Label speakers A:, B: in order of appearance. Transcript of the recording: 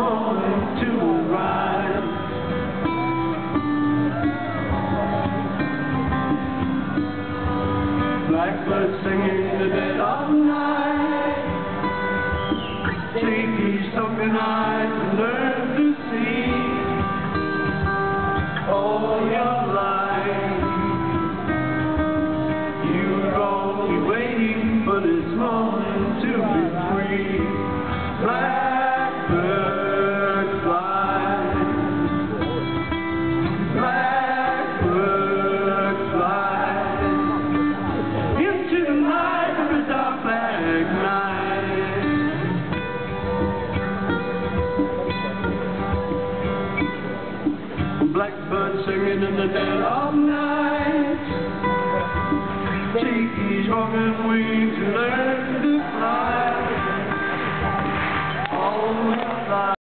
A: morning to rise. Blackbird singing the dead of night. Take these sunken eyes and learn to see all your life. You're only waiting for this moment to be free. Blackbird fly. Blackbird fly into the night of a dark black night. Blackbird singing in the dead of night. Take these broken wings and learn to fly. All your life.